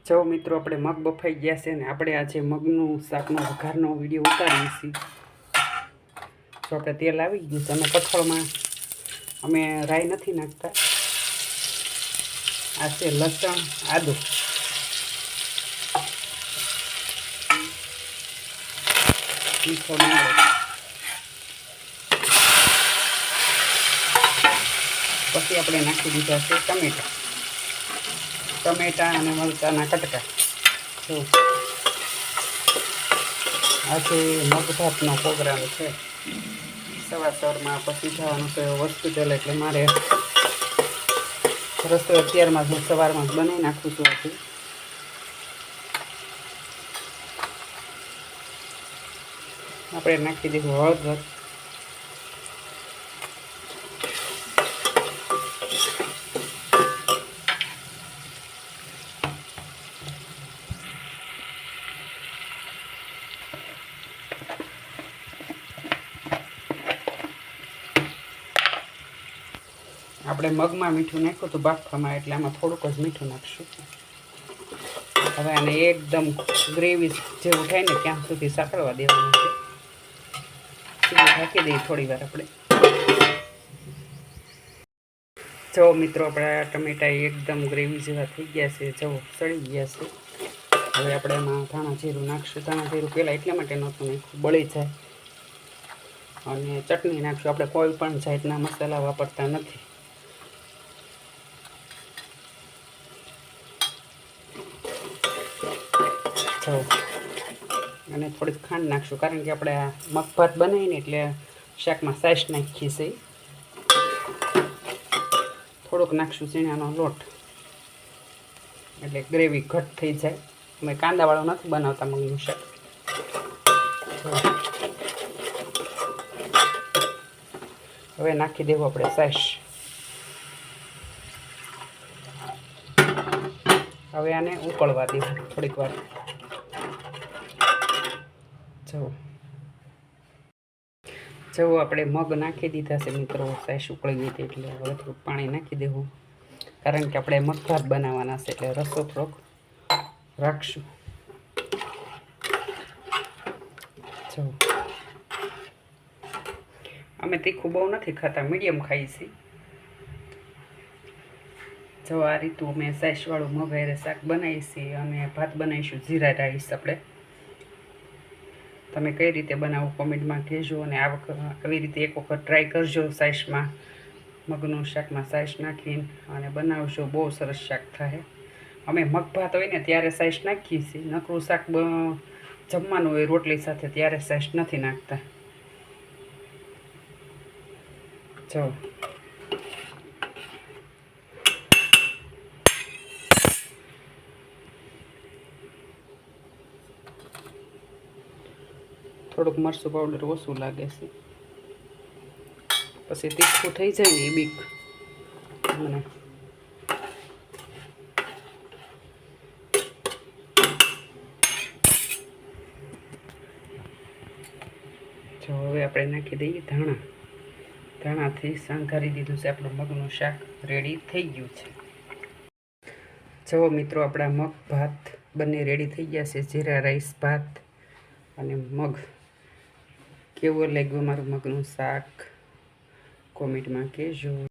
જો મિત્રો આપણે મગ બફાઈ ગયા છે ને આપણે આજે મગનું શાકનો વઘારનો વિડીયો ઉતારીએ છીએ. તો આપણે તેલ આવી ગયું છે અને કઠોળમાં અમે રાઈ નથી નાખતા. આ છે લસણ, આદુ, મીઠો લીમડો, પછી આપણે નાખી દીધા છે ટમેટા અને મરચાંના કટકા. જો આ છે મગ ભાતનો પ્રોગ્રામ છે. સવારમાં પછી જવાનું તો હોસ્પિટલ, એટલે મારે રસોઈ અત્યારમાં હું સવારમાં જ બનાવી નાખું છું. આજે આપણે નાખી દીધું હળદર, આપણે મગમાં મીઠું નાખ્યું હતું બાફવામાં, એટલે આમાં થોડુંક જ મીઠું નાખશું. હવે આને એકદમ ગ્રેવી જેવું થાય ને ત્યાં સુધી સાંકળવા દેવાનું છે. ઢાંકી દઈએ થોડી વાર આપણે. જો મિત્રો આપણા ટમેટા એકદમ ગ્રેવી જેવા થઈ ગયા છે. જો સળી ગયા છે. હવે આપણે એમાં ધાણા જીરું નાખશું. ધાણા જીરું પહેલાં એટલા માટે નહોતું નાખ્યું, બળી જાય. અને ચટણી નાખશું. આપણે કોઈ પણ જાતના મસાલા વાપરતા નથી. અને થોડીક ખાંડ નાખશું, કારણ કે આપણે આ મગ ભાત બનાવીને એટલે શાકમાં સાઈશ નાખીએ છીએ. થોડોક નાખશું ચીણાનો લોટ, એટલે ગ્રેવી ઘટ થઈ જાય. અમે કાંદાવાળો નથી બનાવતા મગનું શાક. હવે નાખી દેવું આપણે સાઈશ. હવે આને ઉકળવા દેવું થોડીક વાર. જવો આપણે મગ નાખી દીધા છે મિત્રો. સાઈશ ઉકળી ગઈ હતી એટલે હવે થોડુંક પાણી નાખી દેવું, કારણ કે આપણે મગ ભાત બનાવવાના છે એટલે રસો થોડોક રાખશું. જો અમે તીખું બહુ નથી ખાતા, મીડિયમ ખાઈએ છીએ. જો આ રીતું અમે સાઈશવાળું મગ હારે શાક બનાવીએ છીએ અને ભાત બનાવીશું જીરા રાઈસ. આપણે તમે કઈ રીતે બનાવો કોમેન્ટમાં કહેજો, અને આવી રીતે એક વખત ટ્રાય કરજો સાઈશમાં મગનું શાકમાં સાઈશ નાખીને અને બનાવજો. બહુ સરસ શાક થાય. અમે મગ ભાત હોય ને ત્યારે સાઈશ નાખીએ છીએ. નકરું શાક જમવાનું હોય રોટલી સાથે ત્યારે સાઈશ નથી નાખતા. જો થોડુંક મરચું પાવડર ઓછું લાગે છે, પછી તીખું થઈ જાય ને એ બીક મને. જો હવે આપણે નાખી દઈએ ધાણાથી શણગારી દીધું છે. આપણું મગનું શાક રેડી થઈ ગયું છે. જો મિત્રો આપણા મગ ભાત બંને રેડી થઈ ગયા છે. જીરા રાઈસ ભાત અને મગ. કેવું લાગ્યું મારું મગનું શાક કોમેન્ટમાં કહેજો.